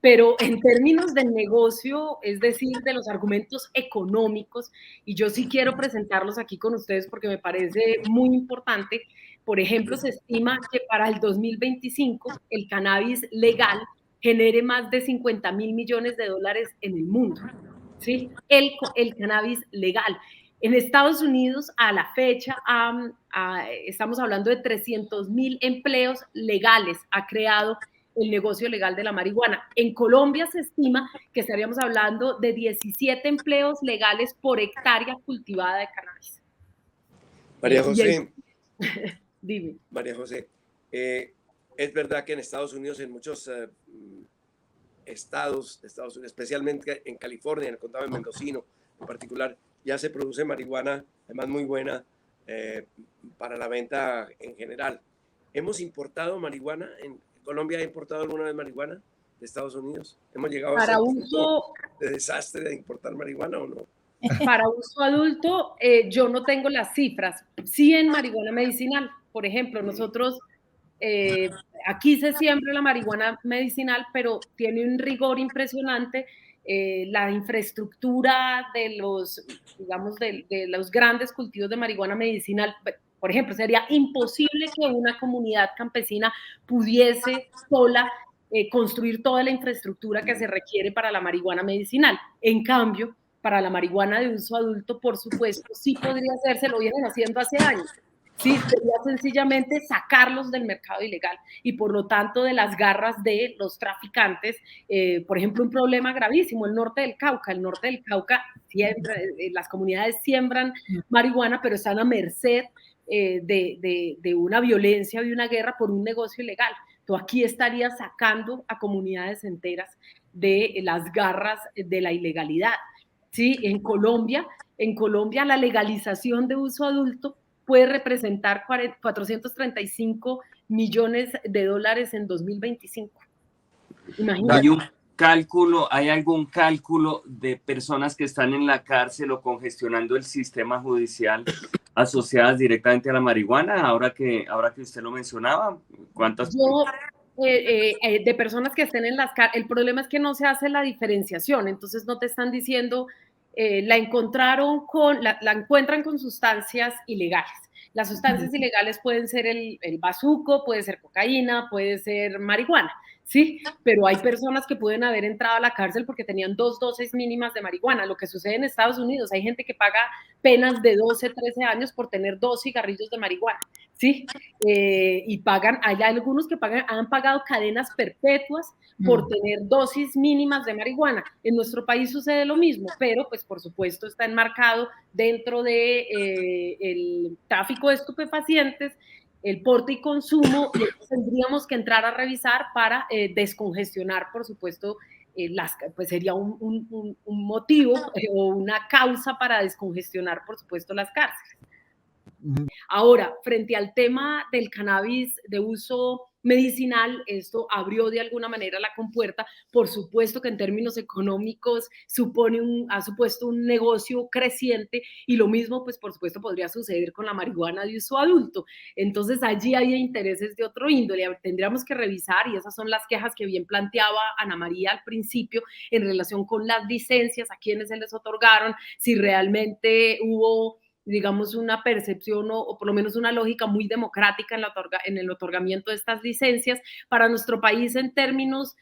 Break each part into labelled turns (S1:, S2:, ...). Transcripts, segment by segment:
S1: pero en términos del negocio, es decir, de los argumentos económicos, y yo sí quiero presentarlos aquí con ustedes porque me parece muy importante. Por ejemplo, se estima que para el 2025 el cannabis legal genere más de 50.000 millones de dólares en el mundo, ¿sí? El cannabis legal. En Estados Unidos, a la fecha, estamos hablando de 300.000 empleos legales ha creado el negocio legal de la marihuana. En Colombia se estima que estaríamos hablando de 17 empleos legales por hectárea cultivada de cannabis.
S2: María José,
S1: Dime.
S2: María José, es verdad que en Estados Unidos, en muchos estados de Estados Unidos, especialmente en California, en el condado de Mendocino en particular, ya se produce marihuana, además muy buena, para la venta en general. ¿Hemos importado marihuana? ¿En Colombia ha importado alguna vez marihuana de Estados Unidos? ¿Hemos llegado a ese punto de desastre de importar marihuana o no?
S1: Para uso adulto, yo no tengo las cifras. Sí, en marihuana medicinal, por ejemplo, nosotros aquí se siembra la marihuana medicinal, pero tiene un rigor impresionante. La infraestructura de los, digamos, de los grandes cultivos de marihuana medicinal, por ejemplo, sería imposible que una comunidad campesina pudiese sola construir toda la infraestructura que se requiere para la marihuana medicinal. En cambio, para la marihuana de uso adulto, por supuesto, sí podría hacerse, lo vienen haciendo hace años. Sí, sería sencillamente sacarlos del mercado ilegal y por lo tanto de las garras de los traficantes. Por ejemplo, un problema gravísimo, el norte del Cauca. El norte del Cauca, las comunidades siembran marihuana, pero están a merced de una violencia, de una guerra por un negocio ilegal. Tú aquí estarías sacando a comunidades enteras de las garras de la ilegalidad. Sí, en Colombia la legalización de uso adulto puede representar 435 millones de dólares en 2025. Imagínate.
S3: ¿Hay algún cálculo de personas que están en la cárcel o congestionando el sistema judicial asociadas directamente a la marihuana? Ahora que usted lo mencionaba, ¿cuántas?
S1: De personas que estén en las cárceles, el problema es que no se hace la diferenciación, entonces no te están diciendo, la encuentran con sustancias ilegales. Las sustancias ilegales pueden ser el bazuco, puede ser cocaína, puede ser marihuana, ¿sí? Pero hay personas que pueden haber entrado a la cárcel porque tenían 2 dosis mínimas de marihuana. Lo que sucede en Estados Unidos, hay gente que paga penas de 12, 13 años por tener 2 cigarrillos de marihuana, ¿sí? Y hay algunos que han pagado cadenas perpetuas por tener dosis mínimas de marihuana. En nuestro país sucede lo mismo, pero pues por supuesto está enmarcado dentro de el tráfico de estupefacientes, el porte y consumo, y tendríamos que entrar a revisar para descongestionar, por supuesto, pues sería un motivo o una causa para descongestionar, por supuesto, las cárceles. Ahora, frente al tema del cannabis de uso medicinal, esto abrió de alguna manera la compuerta. Por supuesto que en términos económicos ha supuesto un negocio creciente y lo mismo, pues por supuesto, podría suceder con la marihuana de uso adulto. Entonces allí hay intereses de otro índole. Tendríamos que revisar, y esas son las quejas que bien planteaba Ana María al principio, en relación con las licencias, a quienes se les otorgaron, si realmente hubo, digamos, una percepción o por lo menos una lógica muy democrática en el otorgamiento de estas licencias para nuestro país en términos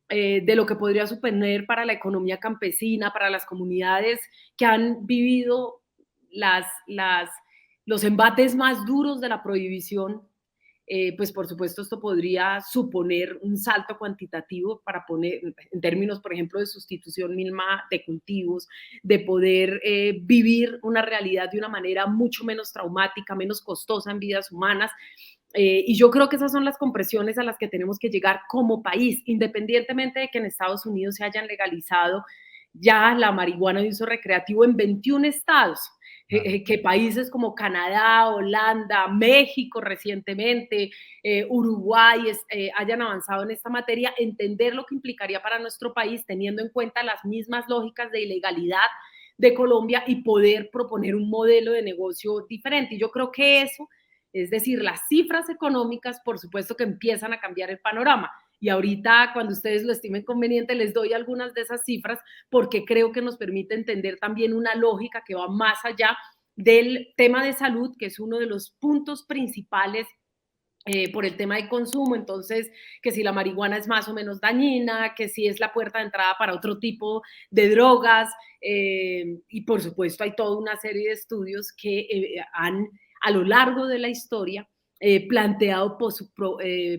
S1: de lo que podría suponer para la economía campesina, para las comunidades que han vivido los embates más duros de la prohibición. Pues por supuesto esto podría suponer un salto cuantitativo para poner, en términos, por ejemplo, de sustitución misma de cultivos, de poder vivir una realidad de una manera mucho menos traumática, menos costosa en vidas humanas. Y yo creo que esas son las compresiones a las que tenemos que llegar como país, independientemente de que en Estados Unidos se hayan legalizado ya la marihuana de uso recreativo en 21 estados. Que países como Canadá, Holanda, México recientemente, Uruguay hayan avanzado en esta materia, entender lo que implicaría para nuestro país teniendo en cuenta las mismas lógicas de ilegalidad de Colombia y poder proponer un modelo de negocio diferente. Y yo creo que eso, es decir, las cifras económicas, por supuesto que empiezan a cambiar el panorama. Y ahorita, cuando ustedes lo estimen conveniente, les doy algunas de esas cifras porque creo que nos permite entender también una lógica que va más allá del tema de salud, que es uno de los puntos principales por el tema de consumo. Entonces, que si la marihuana es más o menos dañina, que si es la puerta de entrada para otro tipo de drogas, y por supuesto hay toda una serie de estudios que han a lo largo de la historia planteado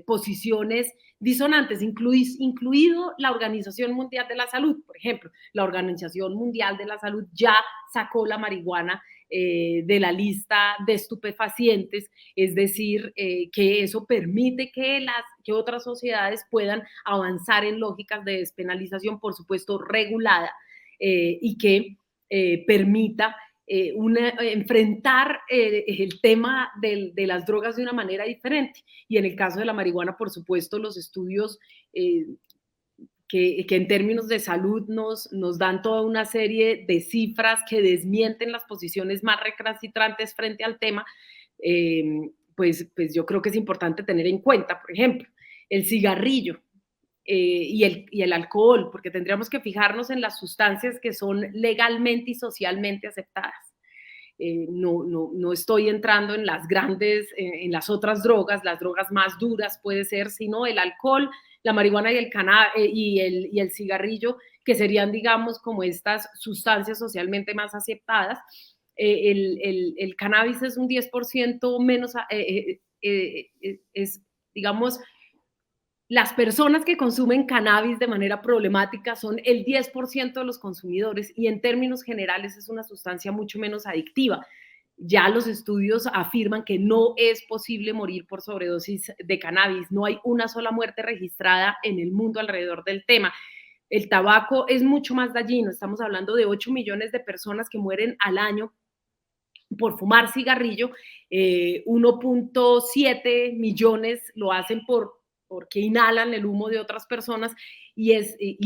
S1: posiciones disonantes, incluido la Organización Mundial de la Salud. Por ejemplo, la Organización Mundial de la Salud ya sacó la marihuana de la lista de estupefacientes, es decir, que eso permite que otras sociedades puedan avanzar en lógicas de despenalización, por supuesto regulada, y que permita enfrentar el tema de las drogas de una manera diferente. Y en el caso de la marihuana, por supuesto, los estudios que en términos de salud nos dan toda una serie de cifras que desmienten las posiciones más recalcitrantes frente al tema, pues yo creo que es importante tener en cuenta, por ejemplo, el cigarrillo y el alcohol, porque tendríamos que fijarnos en las sustancias que son legalmente y socialmente aceptadas. No estoy entrando en las grandes, en las otras drogas, las drogas más duras puede ser, sino el alcohol, la marihuana y el cigarrillo, que serían, digamos, como estas sustancias socialmente más aceptadas. El cannabis es un 10% menos, es, digamos, las personas que consumen cannabis de manera problemática son el 10% de los consumidores y en términos generales es una sustancia mucho menos adictiva. Ya los estudios afirman que no es posible morir por sobredosis de cannabis. No hay una sola muerte registrada en el mundo alrededor del tema. El tabaco es mucho más dañino. Estamos hablando de 8 millones de personas que mueren al año por fumar cigarrillo. 1.7 millones lo hacen porque inhalan el humo de otras personas y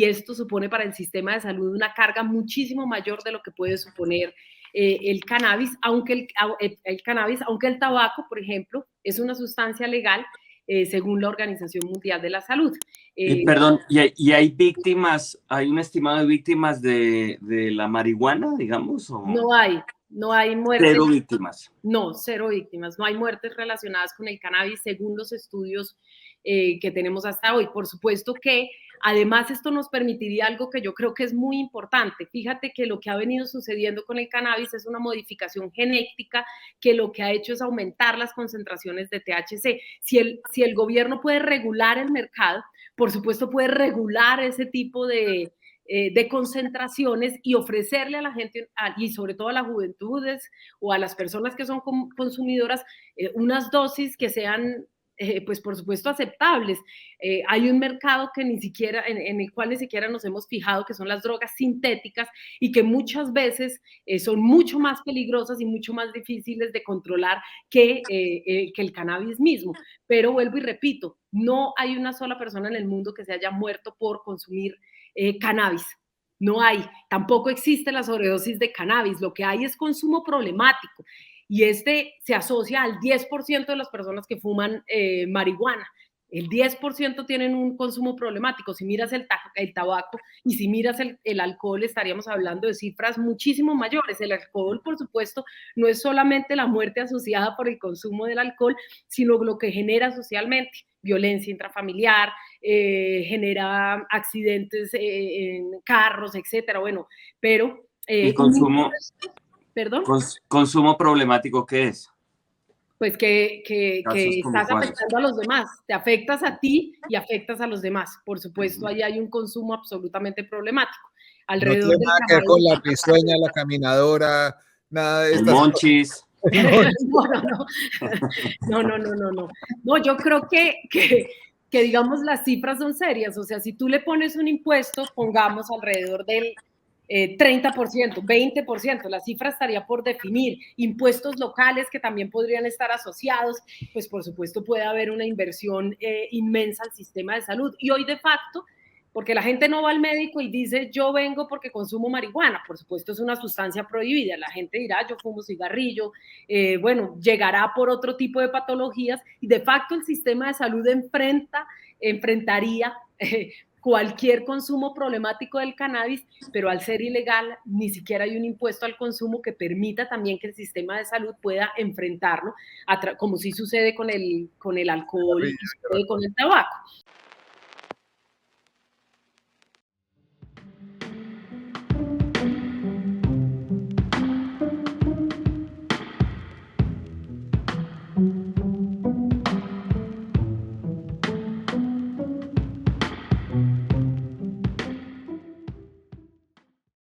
S1: esto supone para el sistema de salud una carga muchísimo mayor de lo que puede suponer el cannabis, aunque el tabaco, por ejemplo, es una sustancia legal según la Organización Mundial de la Salud.
S3: Perdón, ¿y hay víctimas, hay un estimado de víctimas de la marihuana, digamos? ¿O?
S1: No hay muertes.
S3: Cero víctimas.
S1: No, cero víctimas. No hay muertes relacionadas con el cannabis según los estudios que tenemos hasta hoy. Por supuesto que además esto nos permitiría algo que yo creo que es muy importante. Fíjate que lo que ha venido sucediendo con el cannabis es una modificación genética que lo que ha hecho es aumentar las concentraciones de THC. Si el gobierno puede regular el mercado, por supuesto puede regular ese tipo de concentraciones y ofrecerle a la gente y sobre todo a las juventudes o a las personas que son consumidoras unas dosis que sean pues por supuesto aceptables. Hay un mercado que ni siquiera, en el cual ni siquiera nos hemos fijado, que son las drogas sintéticas y que muchas veces son mucho más peligrosas y mucho más difíciles de controlar que el cannabis mismo. Pero vuelvo y repito, no hay una sola persona en el mundo que se haya muerto por consumir cannabis. No hay, tampoco existe la sobredosis de cannabis, lo que hay es consumo problemático y este se asocia al 10% de las personas que fuman marihuana. El 10% tienen un consumo problemático. Si miras el tabaco y si miras el alcohol, estaríamos hablando de cifras muchísimo mayores. El alcohol, por supuesto, no es solamente la muerte asociada por el consumo del alcohol, sino lo que genera socialmente, violencia intrafamiliar, genera accidentes en carros, etcétera. Bueno, pero...
S3: ¿Y consumo?
S1: ¿Perdón?
S3: ¿Consumo problemático qué es?
S1: Pues que estás afectando a los demás, te afectas a ti y afectas a los demás. Por supuesto, ahí hay un consumo absolutamente problemático.
S4: Alrededor no tiene nada que ver con la pezuña, la caminadora, nada de estas
S3: monchis.
S1: No, yo creo que digamos las cifras son serias. O sea, si tú le pones un impuesto, pongamos alrededor del 30%, 20%, la cifra estaría por definir, impuestos locales que también podrían estar asociados, pues por supuesto puede haber una inversión inmensa al sistema de salud. Y hoy de facto, porque la gente no va al médico y dice yo vengo porque consumo marihuana, por supuesto es una sustancia prohibida, la gente dirá yo fumo cigarrillo, bueno, llegará por otro tipo de patologías y de facto el sistema de salud enfrenta enfrentaría cualquier consumo problemático del cannabis, pero al ser ilegal ni siquiera hay un impuesto al consumo que permita también que el sistema de salud pueda enfrentarlo, como sí sucede con el alcohol y sucede con el tabaco.